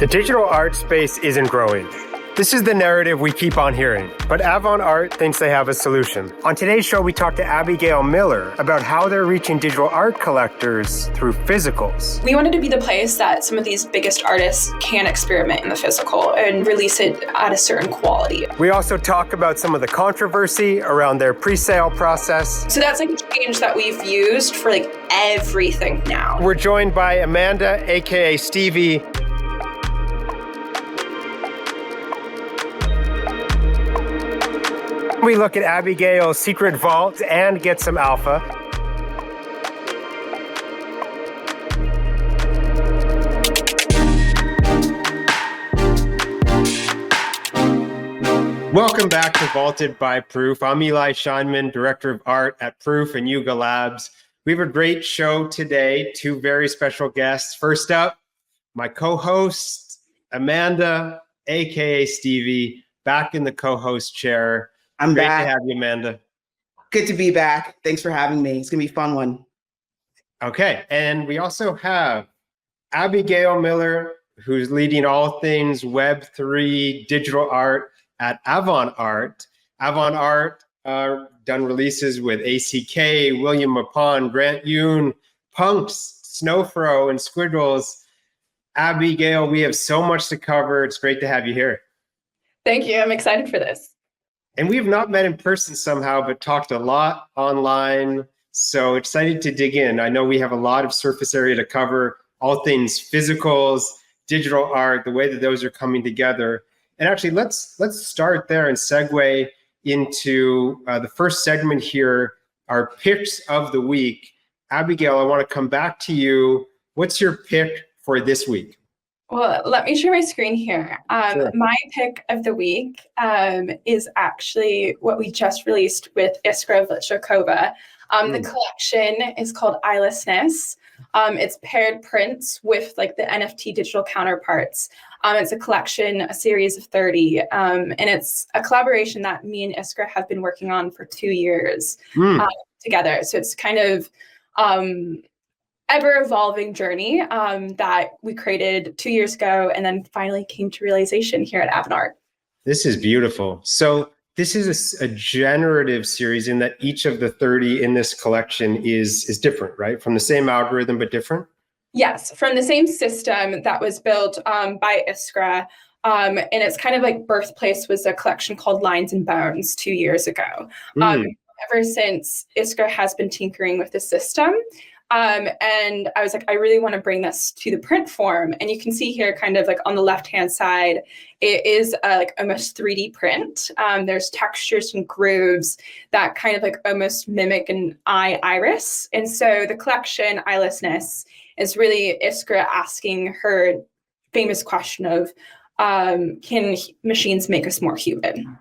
The digital art space isn't growing. This is the narrative we keep on hearing, but Avant Arte thinks they have a solution. On today's show, we talked to Abigail Miller about how they're reaching digital art collectors through physicals. We wanted to be the place that some of these biggest artists can experiment in the physical and release it at a certain quality. We also talk about some of the controversy around their pre-sale process. So that's like a change that we've used for like everything now. We're joined by Amanda, aka Stevie. We look at Abigail's secret vault and get some alpha. Welcome back to Vaulted by Proof. I'm Eli Scheinman, Director of Art at Proof and LarvaLabs. We have a great show today, two very special guests. First up, my co-host, Amanda, aka Stevie, back in the co-host chair. I'm Great back. to have you, Amanda. Good to be back. Thanks for having me. It's going to be a fun one. Okay, and we also have Abigail Miller, who's leading all things Web3 digital art at Avant Arte. Avant Arte done releases with ACK, William Mapan, Grant Yoon, Punks, Snowfro, and Squiggles. Abigail, we have so much to cover. It's great to have you here. Thank you. I'm excited for this. And we have not met in person somehow, but talked a lot online. So excited to dig in. I know we have a lot of surface area to cover, all things physicals, digital art, the way that those are coming together. And actually, let's start there and segue into the first segment here, our picks of the week. Abigail, I want to come back to you. What's your pick for this week? Well, let me share my screen here. Sure. My pick of the week is actually what we just released with Iskra Velitchkova. The collection is called Eyelessness. It's paired prints with like the NFT digital counterparts. It's a collection, a series of 30, and it's a collaboration that me and Iskra have been working on for 2 years together. So it's kind of ever-evolving journey that we created 2 years ago and then finally came to realization here at Avant Arte. This is beautiful. So this is a generative series in that each of the 30 in this collection is different, right? From the same algorithm, but different? Yes, from the same system that was built by Iskra. And it's kind of like birthplace was a collection called Lines and Bones 2 years ago. Ever since, Iskra has been tinkering with the system. And I was like, I really want to bring this to the print form. And you can see here kind of like on the left-hand side, it is like almost 3D print. There's textures and grooves that kind of like almost mimic an eye iris. And so the collection, Eyelessness, is really Iskra asking her famous question of, can machines make us more human?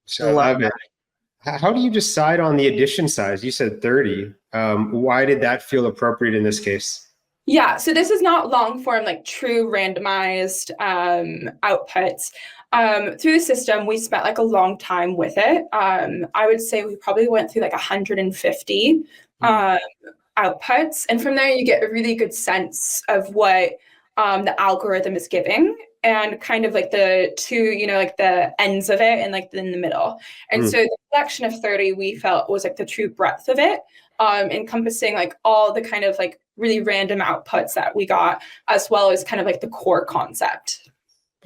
So I love it. How do you decide on the edition size? You said 30. Why did that feel appropriate in this case? Yeah, so this is not long form, like true randomized outputs. Through the system, we spent like a long time with it. I would say we probably went through like 150 outputs. And from there, you get a really good sense of what the algorithm is giving and kind of like the two, like the ends of it and like in the middle. And so the collection of 30 we felt was like the true breadth of it, encompassing like all the kind of like really random outputs that we got, as well as kind of like the core concept.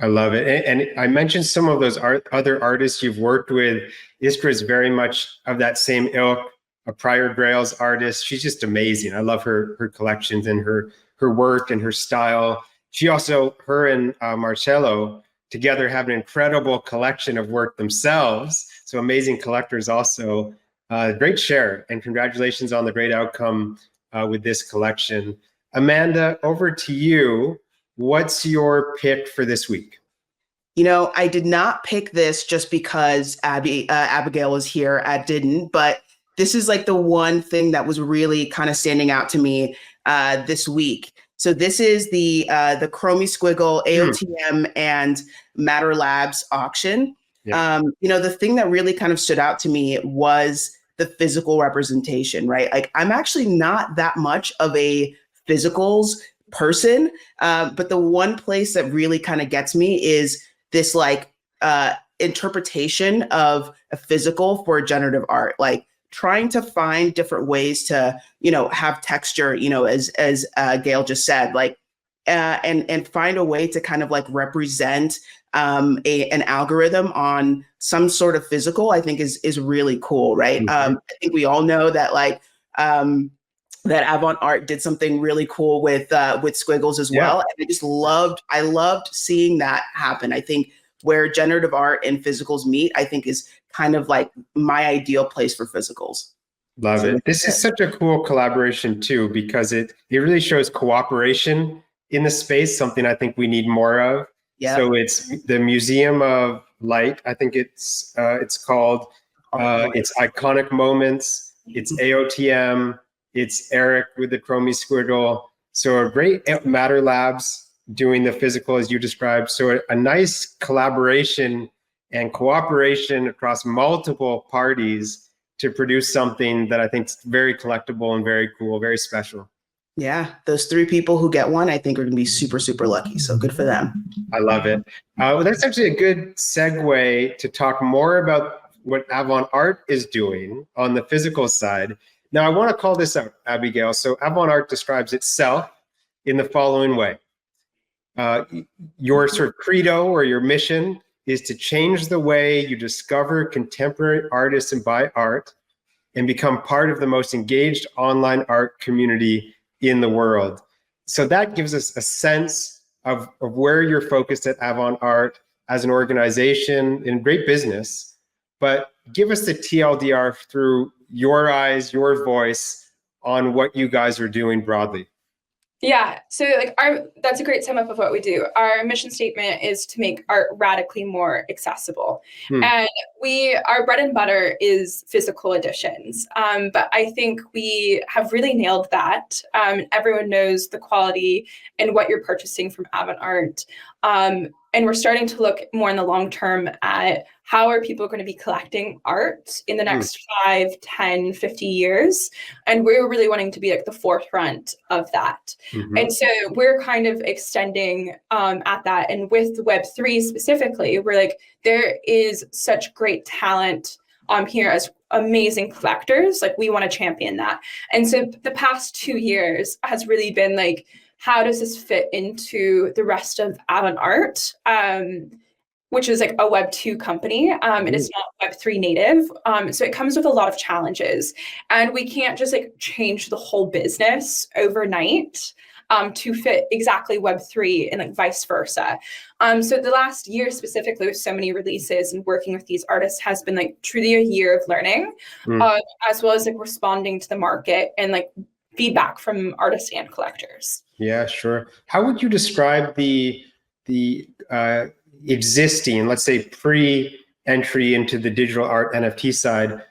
I love it. And I mentioned some of those other artists you've worked with. Iskra is very much of that same ilk, a prior Grails artist. She's just amazing. I love her collections and her work and her style. She also, her and Marcello together have an incredible collection of work themselves. So amazing collectors also. Great share, and congratulations on the great outcome with this collection. Amanda, over to you. What's your pick for this week? I did not pick this just because Abigail was here. I didn't, but this is like the one thing that was really kind of standing out to me this week. So this is the Chromie Squiggle, AOTM, and LarvaLabs auction. Yeah. The thing that really kind of stood out to me was the physical representation, right? Like I'm actually not that much of a physicals person. But the one place that really kind of gets me is this like interpretation of a physical for generative art, like trying to find different ways to, have texture, as Gail just said, like, and find a way to kind of like represent an algorithm on some sort of physical, I think is really cool, right? I think we all know that like that Avant Arte did something really cool with Squiggles as well. And I loved seeing that happen. I think where generative art and physicals meet, I think is kind of like my ideal place for physicals. Love it. This is such a cool collaboration too, because it really shows cooperation in the space, something I think we need more of. So it's the Museum of Light. I think it's called, it's Iconic Moments. It's AOTM. It's Eric with the Chromie Squiggle. So a great LarvaLabs doing the physical as you described. So a nice collaboration and cooperation across multiple parties to produce something that I think is very collectible and very cool, very special. Yeah, those 3 people who get one, I think are going to be super, super lucky. So good for them. I love it. Well, that's actually a good segue to talk more about what Avant Arte is doing on the physical side. Now, I want to call this out, Abigail. So Avant Arte describes itself in the following way. Your sort of credo or your mission is to change the way you discover contemporary artists and buy art and become part of the most engaged online art community in the world. So that gives us a sense of where you're focused at Avant Arte as an organization in great business. But give us the TLDR through your eyes, your voice on what you guys are doing broadly. Yeah, so like that's a great sum up of what we do. Our mission statement is to make art radically more accessible. And our bread and butter is physical editions. But I think we have really nailed that. Everyone knows the quality and what you're purchasing from Avant Arte. And we're starting to look more in the long term at how are people going to be collecting art in the next 5, 10, 50 years. And we're really wanting to be like the forefront of that. And so we're kind of extending at that. And with Web3 specifically, we're like, there is such great talent here as amazing collectors. Like we want to champion that. And so the past 2 years has really been like, how does this fit into the rest of Avant Arte, which is like a Web 2 company, and it's not Web 3 native. So it comes with a lot of challenges, and we can't just like change the whole business overnight to fit exactly Web 3 and like vice versa. So the last year specifically with so many releases and working with these artists has been like truly a year of learning, as well as like responding to the market and like feedback from artists and collectors. Yeah, sure. How would you describe the existing, let's say pre-entry into the digital art NFT side,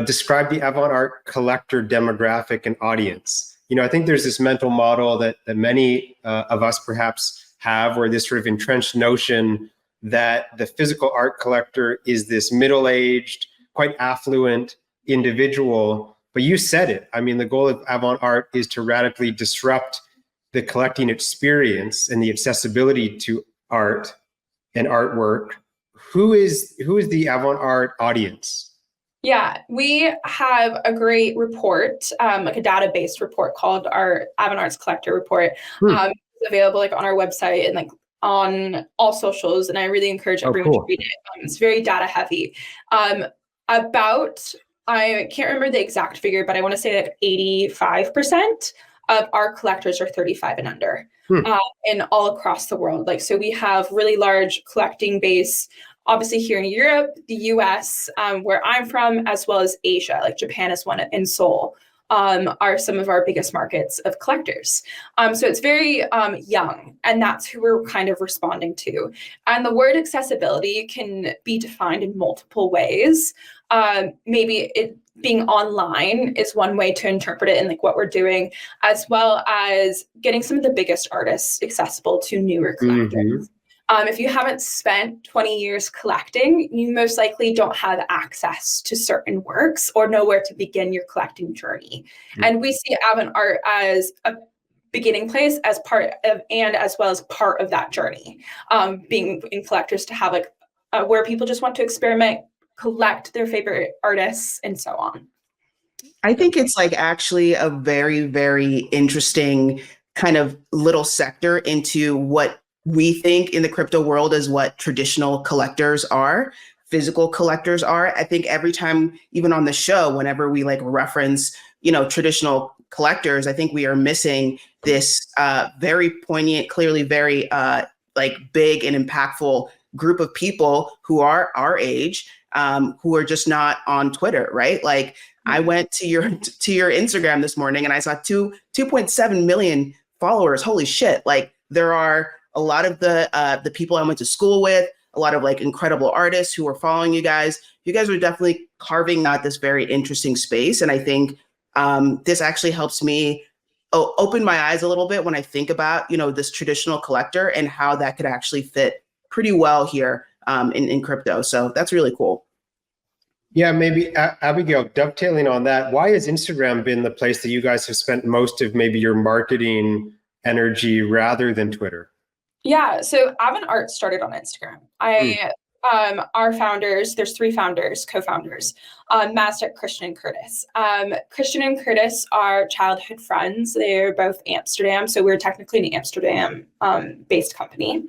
describe the Avant Arte collector demographic and audience? I think there's this mental model that many of us perhaps have, or this sort of entrenched notion that the physical art collector is this middle-aged, quite affluent individual. But you said it. I mean, the goal of Avant Arte is to radically disrupt the collecting experience and the accessibility to art and artwork. Who is the Avant Arte audience? Yeah, we have a great report, like a data-based report called our Avant Arte's Collector Report. It's available like on our website and like on all socials, and I really encourage everyone to read it. It's very data heavy. I can't remember the exact figure, but I want to say that 85% of our collectors are 35 and under, and all across the world. Like, so we have really large collecting base, obviously here in Europe, the US, where I'm from, as well as Asia, like Japan is one, and Seoul are some of our biggest markets of collectors. So it's very young, and that's who we're kind of responding to. And the word accessibility can be defined in multiple ways. Maybe it being online is one way to interpret it, and like what we're doing, as well as getting some of the biggest artists accessible to newer collectors. If you haven't spent 20 years collecting, you most likely don't have access to certain works or know where to begin your collecting journey. And we see Avant Arte as a beginning place as part of, and as well as part of that journey, being in collectors to have like where people just want to experiment, collect their favorite artists, and so on. I think it's like actually a very, very interesting kind of little sector into what we think in the crypto world is what traditional collectors are, physical collectors are. I think every time, even on the show, whenever we like reference, traditional collectors, I think we are missing this very poignant, clearly very like big and impactful group of people who are our age, who are just not on Twitter, right? Like I went to your Instagram this morning and I saw 2.7 million followers. Holy shit. Like there are a lot of the people I went to school with, a lot of like incredible artists who are following you guys. You guys are definitely carving out this very interesting space. And I think this actually helps me open my eyes a little bit when I think about, this traditional collector and how that could actually fit pretty well here in crypto. So that's really cool. Yeah, maybe Abigail, dovetailing on that, why has Instagram been the place that you guys have spent most of maybe your marketing energy rather than Twitter? Yeah, so Avant Arte started on Instagram. Our founders, there's 3 founders, co-founders, Mazda, Christian, and Curtis. Christian and Curtis are childhood friends. They're both Amsterdam, so we're technically an Amsterdam based company.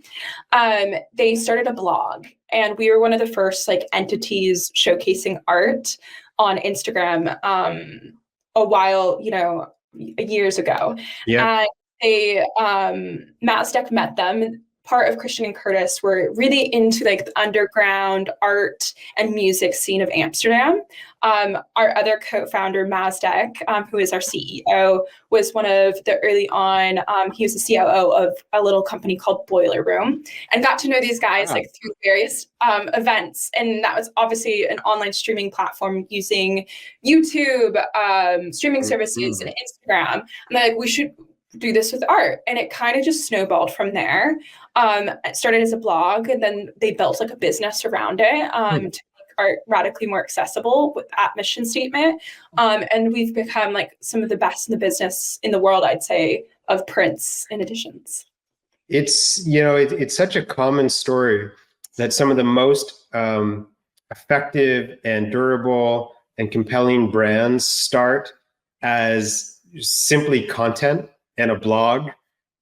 They started a blog, and we were one of the first like entities showcasing art on Instagram a while, years ago. Yeah. And Mazda met them. Part of Christian and Curtis were really into like the underground art and music scene of Amsterdam. Our other co-founder, Mazda, who is our CEO, was one of the early on, he was the COO of a little company called Boiler Room, and got to know these guys like through various events. And that was obviously an online streaming platform using YouTube, streaming services, and Instagram. And they're like, we should do this with art. And it kind of just snowballed from there. It started as a blog, and then they built like a business around it to make art radically more accessible with that mission statement. And we've become like some of the best in the business in the world, I'd say, of prints and editions. It's, it's such a common story that some of the most effective and durable and compelling brands start as simply content and a blog,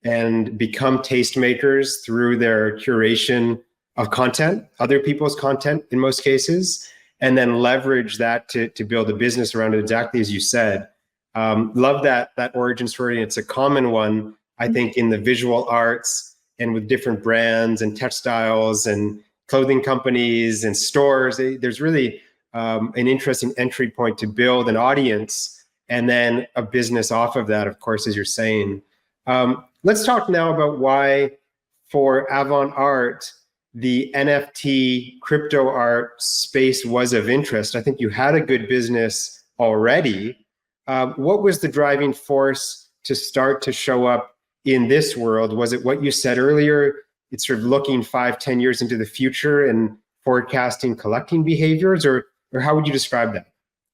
and become tastemakers through their curation of content, other people's content in most cases, and then leverage that to build a business around it, exactly as you said. Love that origin story. And it's a common one, I think, in the visual arts and with different brands and textiles and clothing companies and stores. There's really an interesting entry point to build an audience and then a business off of that, of course, as you're saying. Let's talk now about why, for Avant Arte, the NFT crypto art space was of interest. I think you had a good business already. What was the driving force to start to show up in this world? Was it what you said earlier? It's sort of looking 5-10 years into the future and forecasting collecting behaviors, or how would you describe that?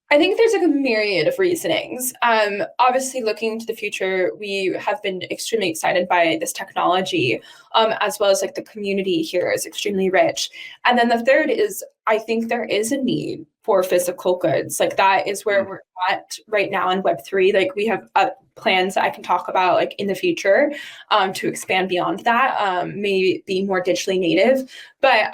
I think there's like a myriad of reasonings. Obviously, looking to the future, we have been extremely excited by this technology, as well as like the community here is extremely rich. And then the third is, I think there is a need for physical goods. Like that is where we're at right now in Web3. Like we have plans that I can talk about like in the future to expand beyond that, maybe be more digitally native. But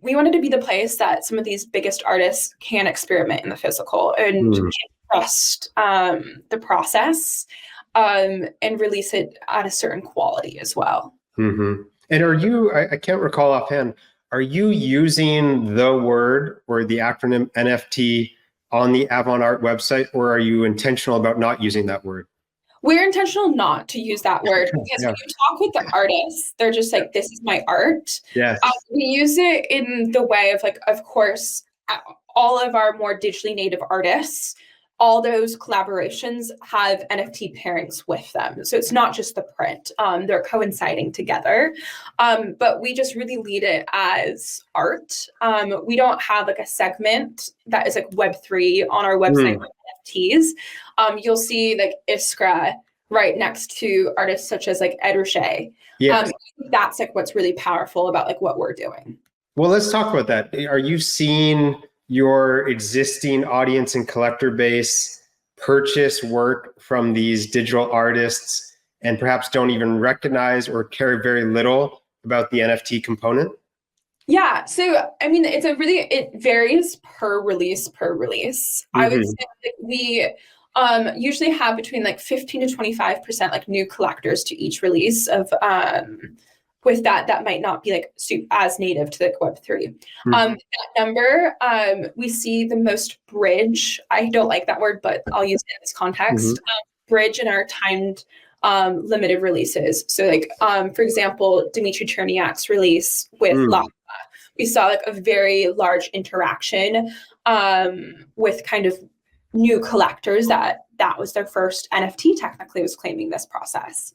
we wanted to be the place that some of these biggest artists can experiment in the physical and can trust the process and release it at a certain quality as well. And are you, I can't recall offhand, are you using the word or the acronym NFT on the Avant Arte website, or are you intentional about not using that word? We're intentional not to use that word because when you talk with the artists, they're just like, this is my art. Yes. We use it in the way of like, of course, all of our more digitally native artists, all those collaborations have NFT pairings with them. So it's not just the print, they're coinciding together. But we just really lead it as art. We don't have like a segment that is like Web3 on our website with NFTs. You'll see like Iskra right next to artists such as like Ed Ruscha. Yes. That's like what's really powerful about like what we're doing. Well, let's talk about that. Are you seeing your existing audience and collector base purchase work from these digital artists and perhaps don't even recognize or care very little about the NFT component? Yeah, so I mean, it varies per release. I would say that we usually have between like 15 to 25% like new collectors to each release of with that might not be like as native to like Web3. That number, we see the most bridge. I don't like that word, but I'll use it in this context. Bridge in our timed limited releases. So like, for example, Dmitry Cherniak's release with LarvaLabs. We saw like a very large interaction with kind of new collectors that was their first NFT technically was claiming this process.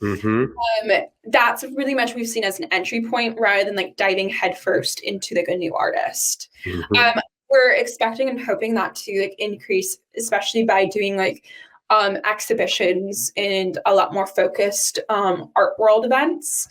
That's really much we've seen as an entry point rather than like diving headfirst into like a new artist. We're expecting and hoping that to like increase, especially by doing like exhibitions and a lot more focused art world events,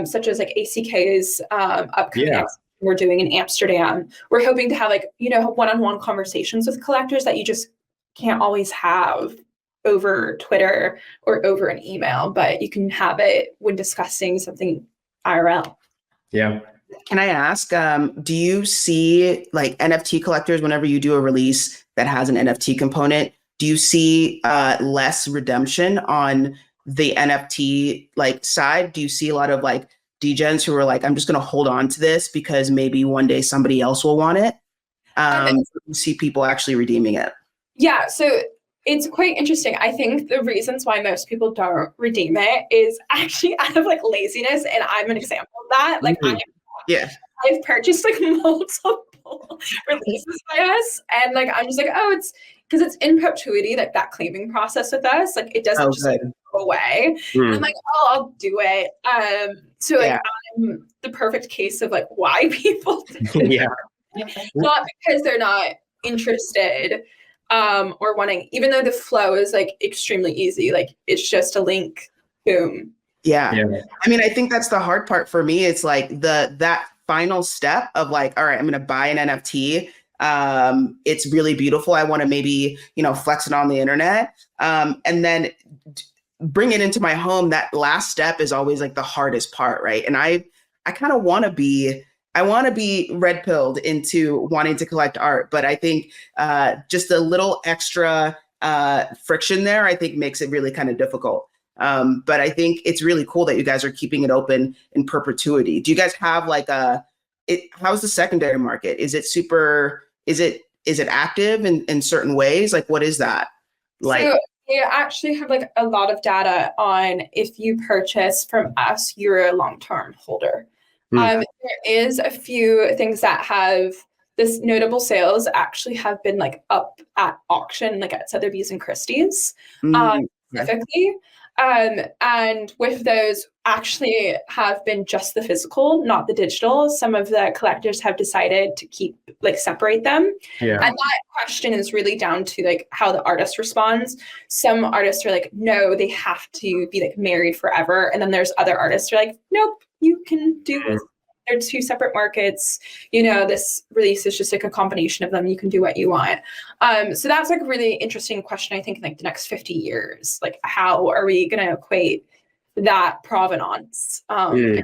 such as like ACK's upcoming we're doing in Amsterdam. We're hoping to have like, you know, one-on-one conversations with collectors that you just can't always have over Twitter or over an email, but you can have it when discussing something IRL. Yeah. Can I ask, do you see like NFT collectors, whenever you do a release that has an NFT component, do you see less redemption on the NFT like side? Do you see a lot of like degens who are like, I'm just going to hold on to this because maybe one day somebody else will want it? You see people actually redeeming it? Yeah, so it's quite interesting. I think the reasons why most people don't redeem it is actually out of like laziness, and I'm an example of that. Like I've purchased like multiple releases by us, and like I'm just like, oh, it's because it's in perpetuity, like that claiming process with us, like it doesn't just like, go away. I'm like, oh, I'll do it. So like I'm the perfect case of like why people do it. Not because they're not interested or wanting, even though the flow is like extremely easy, like it's just a link, boom. I mean, I think that's the hard part for me. It's like that final step of like, all right, I'm going to buy an NFT. It's really beautiful. I want to maybe, you know, flex it on the internet. And then bring it into my home. That last step is always like the hardest part. Right. And I kind of want to be red pilled into wanting to collect art. But I think just a little extra friction there, I think makes it really kind of difficult. But I think it's really cool that you guys are keeping it open in perpetuity. Do you guys have like how's the secondary market? Is it active in certain ways? Like, what is that like? So we actually have like a lot of data on if you purchase from us, you're a long-term holder. There is a few things that have this notable sales actually have been like up at auction, like at Sotheby's and Christie's, specifically. And with those actually have been just the physical, not the digital. Some of the collectors have decided to separate them. And that question is really down to like how the artist responds. Some artists are like, no, they have to be like married forever. And then there's other artists who are like, nope, you can do this. They're two separate markets. You know, this release is just like a combination of them. You can do what you want. So that's like a really interesting question, I think, in like the next 50 years. Like, how are we going to equate that provenance? Really,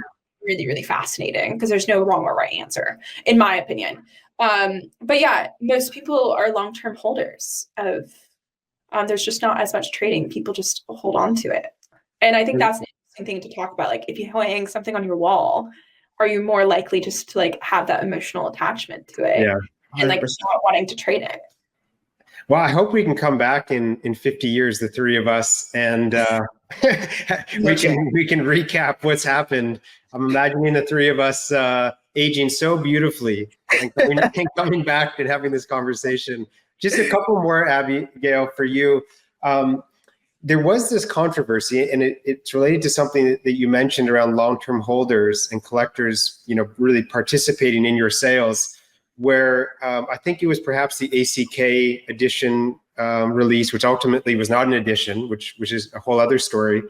really fascinating because there's no wrong or right answer, in my opinion. But yeah, most people are long-term holders of, there's just not as much trading. People just hold on to it. And I think that's an interesting thing to talk about. Like, if you hang something on your wall, are you more likely just to like have that emotional attachment to it and like not wanting to trade it? Well, I hope we can come back in 50 years, the three of us, and we can recap what's happened. I'm imagining the three of us aging so beautifully and coming back and having this conversation. Just a couple more, Abigail, for you. There was this controversy, and it's related to something that you mentioned around long-term holders and collectors, you know, really participating in your sales, where I think it was perhaps the ACK edition release, which ultimately was not an edition, which is a whole other story.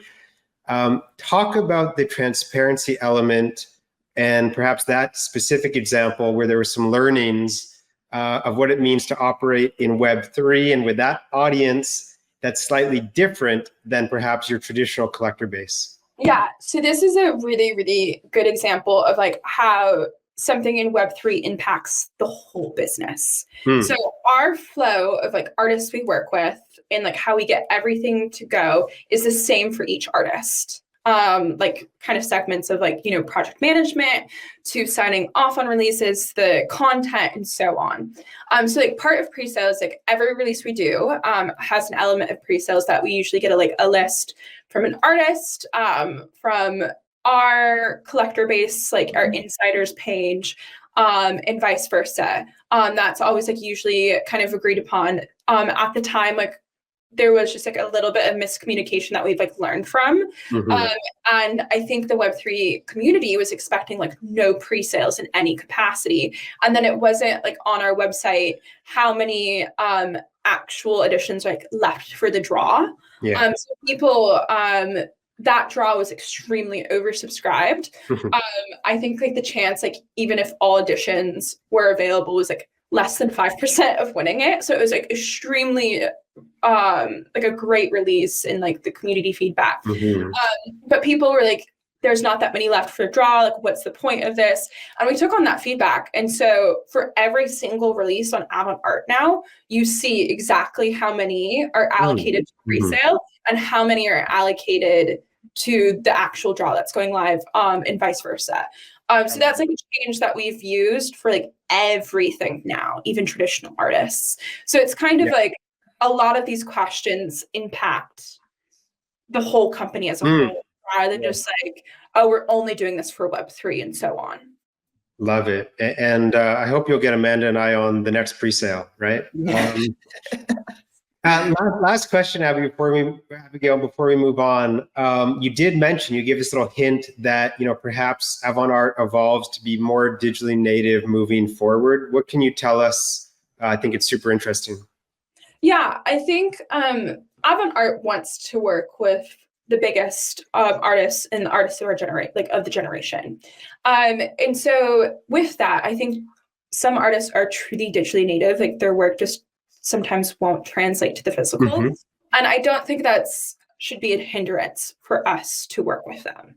Talk about the transparency element and perhaps that specific example where there were some learnings of what it means to operate in Web3 and with that audience that's slightly different than perhaps your traditional collector base. Yeah, so this is a really, really good example of like how something in Web3 impacts the whole business. So our flow of like artists we work with and like how we get everything to go is the same for each artist. Like kind of segments of like, you know, project management to signing off on releases, the content and so on. So like part of pre-sales, like every release we do has an element of pre-sales that we usually get a list from an artist, from our collector base, like our insiders page, and vice versa. That's always like usually kind of agreed upon. At the time, like there was just like a little bit of miscommunication that we've like learned from. And I think the Web3 community was expecting like no pre-sales in any capacity. And then it wasn't like on our website how many actual editions like left for the draw. So people, that draw was extremely oversubscribed. I think like the chance, like even if all editions were available, was like less than 5% of winning it. So it was like extremely like a great release in like the community feedback. But people were like, there's not that many left for draw. Like, what's the point of this? And we took on that feedback. And so for every single release on Avant Arte now, you see exactly how many are allocated to resale and how many are allocated to the actual draw that's going live, and vice versa. So that's like a change that we've used for like everything now, even traditional artists. So it's kind of like a lot of these questions impact the whole company as a whole, rather than just like, oh, we're only doing this for Web3 and so on. Love it. And I hope you'll get Amanda and I on the next pre-sale, right? Last question, Abigail, before we move on. You did mention, you gave this little hint that, you know, perhaps Avant Arte evolves to be more digitally native moving forward. What can you tell us? I think it's super interesting. Yeah, I think Avant Arte wants to work with the biggest artists and the artists of our of the generation. And so with that, I think some artists are truly digitally native, like their work just sometimes won't translate to the physical. And I don't think that's should be a hindrance for us to work with them.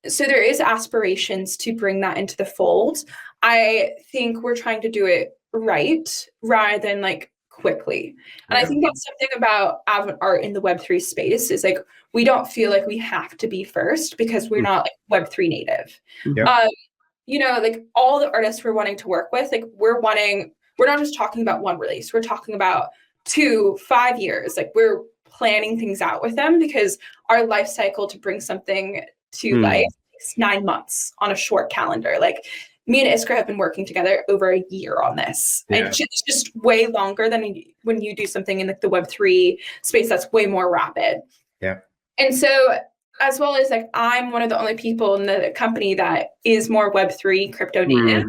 So there is aspirations to bring that into the fold. I think we're trying to do it right rather than like quickly. And I think that's something about Avant Arte in the Web3 space is like, we don't feel like we have to be first because we're not like Web3 native. You know, like all the artists we're wanting to work with, like we're not just talking about one release, we're talking about 2-5 years. Like we're planning things out with them because our life cycle to bring something to life takes 9 months on a short calendar. Like me and Iskra have been working together over a year on this. And it's just way longer than when you do something in like the Web3 space that's way more rapid. And so as well as like, I'm one of the only people in the company that is more Web3 crypto native.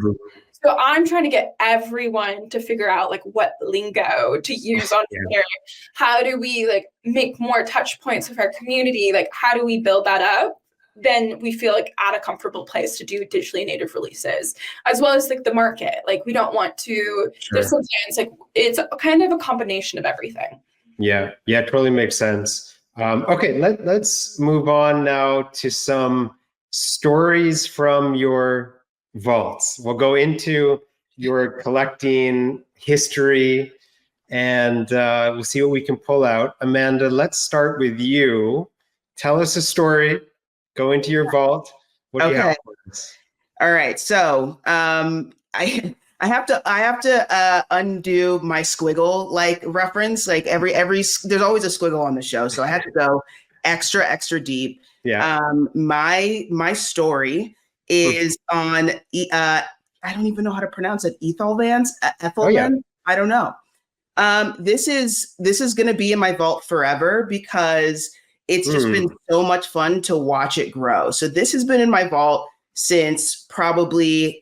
So I'm trying to get everyone to figure out like what lingo to use on Twitter. How do we like make more touch points with our community? Like, how do we build that up? Then we feel like at a comfortable place to do digitally native releases, as well as like the market. Like we don't want to, there's sometimes like, it's kind of a combination of everything. Yeah, totally makes sense. Okay, let's move on now to some stories from your vaults. We'll go into your collecting history and we'll see what we can pull out. Amanda, let's start with you. Tell us a story. Go into your vault. What do you have for us? All right. So I have to undo my squiggle like reference. Like every there's always a squiggle on the show, so I had to go extra deep. My story is on I don't even know how to pronounce it. Etholvants. I don't know. This is going to be in my vault forever because it's just been so much fun to watch it grow. So this has been in my vault since probably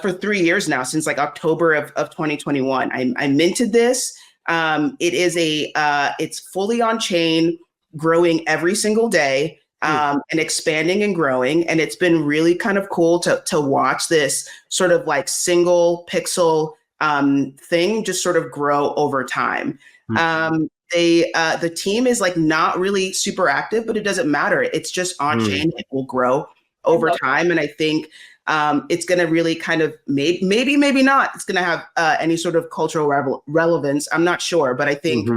for 3 years now, since like October of 2021. I minted this. It is it's fully on chain, growing every single day, and expanding and growing. And it's been really kind of cool to watch this sort of like single pixel thing just sort of grow over time. The team is like not really super active, but it doesn't matter. It's just on chain. It will grow over time. And I think it's going to really kind of maybe not. It's going to have any sort of cultural relevance. I'm not sure. But I think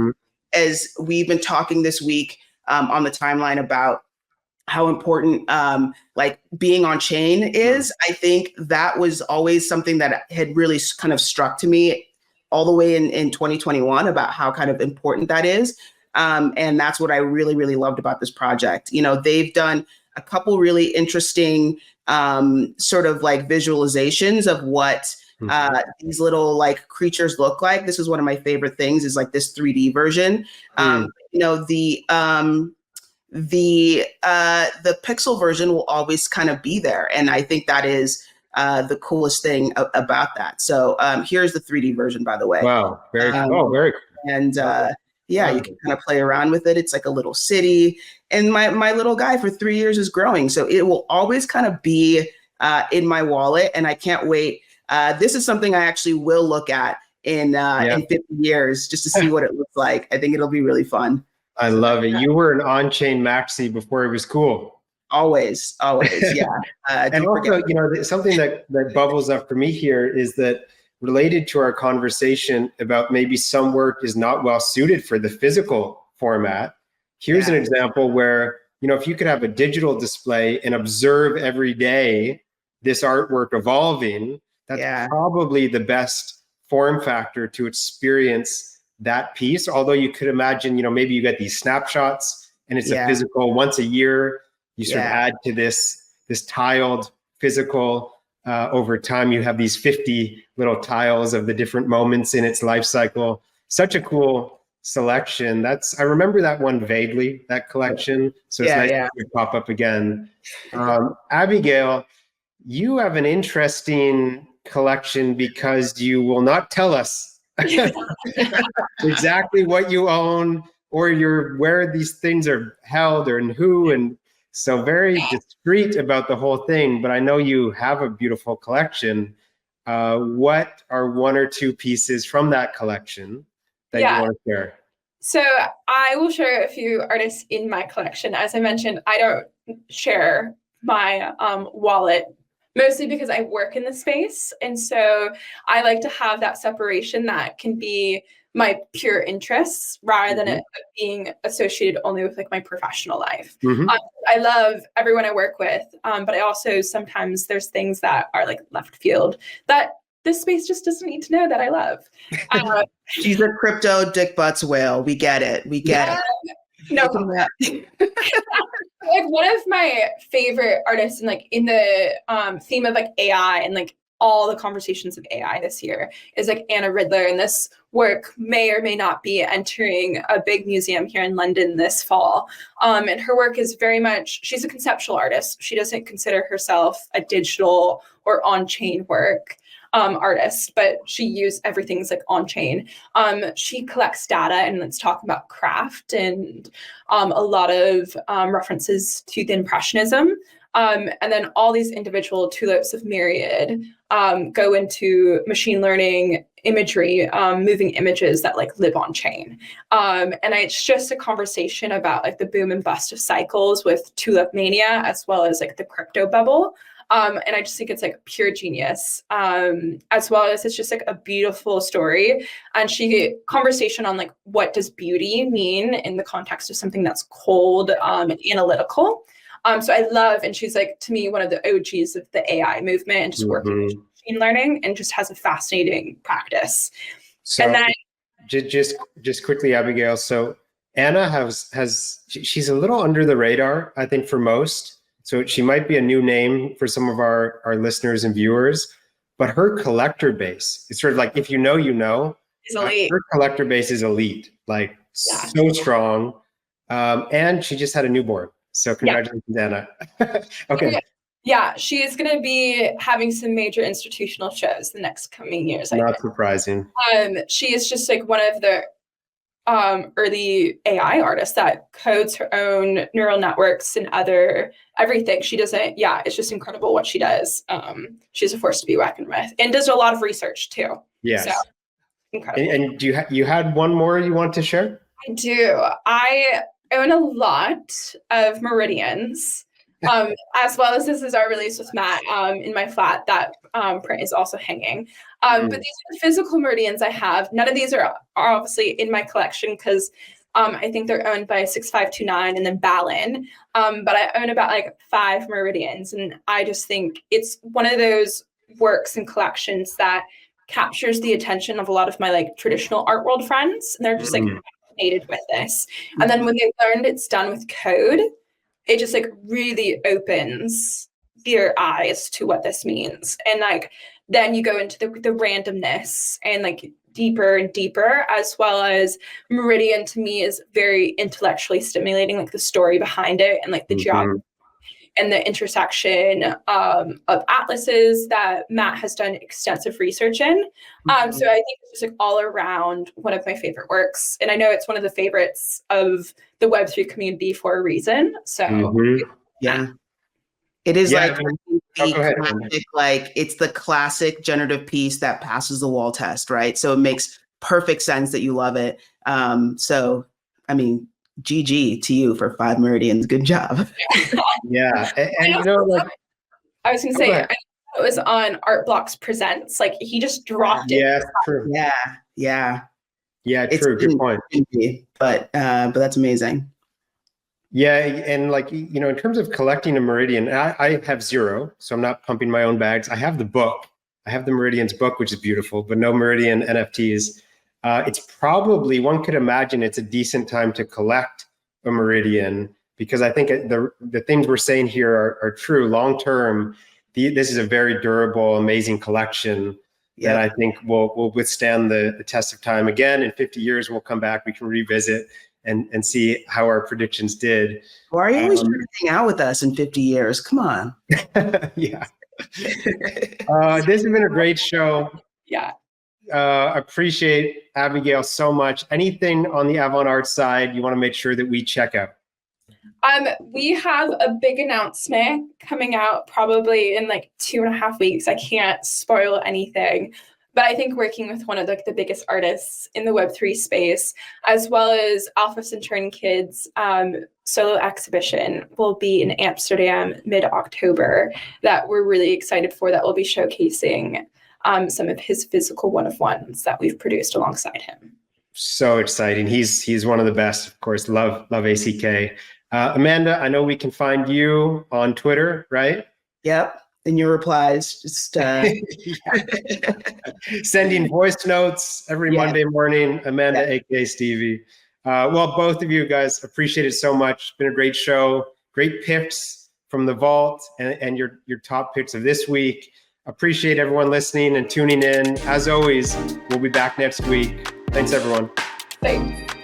as we've been talking this week on the timeline about how important like being on chain is, I think that was always something that had really kind of struck to me all the way in 2021 about how kind of important that is. And that's what I really, really loved about this project. You know, they've done a couple really interesting sort of like visualizations of what these little like creatures look like. This is one of my favorite things, is like this 3D version. You know, the pixel version will always kind of be there. And I think that is the coolest thing about that. So here's the 3D version, by the way. Wow, very cool. Very cool. And yeah, you can kind of play around with it. It's like a little city. And my little guy for 3 years is growing. So it will always kind of be in my wallet. And I can't wait. This is something I actually will look at in 50 years just to see what it looks like. I think it'll be really fun. I love it. You were an on-chain maxi before it was cool. Always, yeah. And also, you know, something that bubbles up for me here is that, related to our conversation about maybe some work is not well suited for the physical format. Here's an example where, you know, if you could have a digital display and observe every day this artwork evolving, that's probably the best form factor to experience that piece. Although you could imagine, you know, maybe you get these snapshots and it's a physical once a year. You sort of add to this tiled physical over time. You have these 50 little tiles of the different moments in its life cycle. Such a cool selection. I remember that one vaguely, that collection. So it's nice to pop up again. Abigail, you have an interesting collection because you will not tell us exactly what you own or where these things are held or in who, and so very discreet about the whole thing, but I know you have a beautiful collection. What are one or two pieces from that collection that you want to share? So I will share a few artists in my collection. As I mentioned, I don't share my wallet, mostly because I work in the space. And so I like to have that separation that can be my pure interests rather than it being associated only with like my professional life. I love everyone I work with, but I also sometimes there's things that are like left field that this space just doesn't need to know that I love. She's a crypto dick butts whale. We get it. it. No, like one of my favorite artists and like in the theme of like AI and like all the conversations of AI this year is like Ridler, and this work may or may not be entering a big museum here in London this fall. And her work is very much, she's a conceptual artist. She doesn't consider herself a digital or on-chain work artist, but she used everything's like on-chain. She collects data, and let's talk about craft and a lot of references to the Impressionism. And then all these individual tulips of Myriad go into machine learning imagery, moving images that like live on chain. And it's just a conversation about like the boom and bust of cycles with tulip mania, as well as like the crypto bubble. And I just think it's like pure genius, as well as it's just like a beautiful story. And conversation on like, what does beauty mean in the context of something that's cold and analytical. So I love, and she's like, to me, one of the OGs of the AI movement and just working with machine learning, and just has a fascinating practice. So and then just quickly, Abigail. So Anna she's a little under the radar, I think, for most. So she might be a new name for some of our listeners and viewers, but her collector base, it's sort of like, if you know, is elite. Her collector base is elite, like so strong. And she just had a newborn. So congratulations, Anna. Okay. Yeah, she is going to be having some major institutional shows the next coming years. Not surprising. She is just like one of the early AI artists that codes her own neural networks and everything. She doesn't, yeah, it's just incredible what she does. She's a force to be reckoned with and does a lot of research too. Yes. So, incredible. And do you had one more you want to share? I do. I own a lot of meridians. As well as this is our release with Matt in my flat. That print is also hanging. But these are the physical meridians I have. None of these are obviously in my collection because I think they're owned by 6529 and then Balin. But I own about like 5 meridians. And I just think it's one of those works and collections that captures the attention of a lot of my like traditional art world friends. And they're just like fascinated with this. And then when they learned it's done with code, it just like really opens your eyes to what this means. And like, then you go into the randomness and like deeper and deeper, as well as Meridian to me is very intellectually stimulating, like the story behind it and like the geography and the intersection of atlases that Matt has done extensive research in. So I think it's just like all around one of my favorite works. And I know it's one of the favorites of the Web3 community for a reason. So yeah, it is like it's the classic generative piece that passes the wall test, right? So it makes perfect sense that you love it. So, I mean, GG to you for 5 meridians. Good job. Yeah. And you know, like, I was going to say, I it was on Art Blocks Presents. Like he just dropped it. Yeah, true. Yeah. True. Good point. But that's amazing. Yeah. And like, you know, in terms of collecting a meridian, I have 0, so I'm not pumping my own bags. I have the book. I have the Meridians book, which is beautiful, but no Meridian NFTs. It's probably, one could imagine it's a decent time to collect a meridian because I think the things we're saying here are true. Long term, this is a very durable, amazing collection that I think will withstand the test of time. Again, in 50 years, we'll come back, we can revisit and see how our predictions did. Why are you always trying to hang out with us in 50 years? Come on. Yeah. This has been a great show. Yeah. Appreciate Abigail so much. Anything on the Avant Arte side you want to make sure that we check out? We have a big announcement coming out probably in like 2.5 weeks. I can't spoil anything, but I think working with one of the biggest artists in the Web3 space, as well as Alpha Centauri Kids solo exhibition will be in Amsterdam mid-October that we're really excited for, that will be showcasing some of his physical one-of-ones that we've produced alongside him. So exciting. He's one of the best, of course. Love ACK. Amanda, I know we can find you on Twitter, right? Yep. In your replies, just sending voice notes every Monday morning. Amanda, aka Stevie. Well, both of you guys, appreciate it so much. It's been a great show. Great picks from the vault and your top picks of this week. Appreciate everyone listening and tuning in. As always, we'll be back next week. Thanks, everyone. Thanks.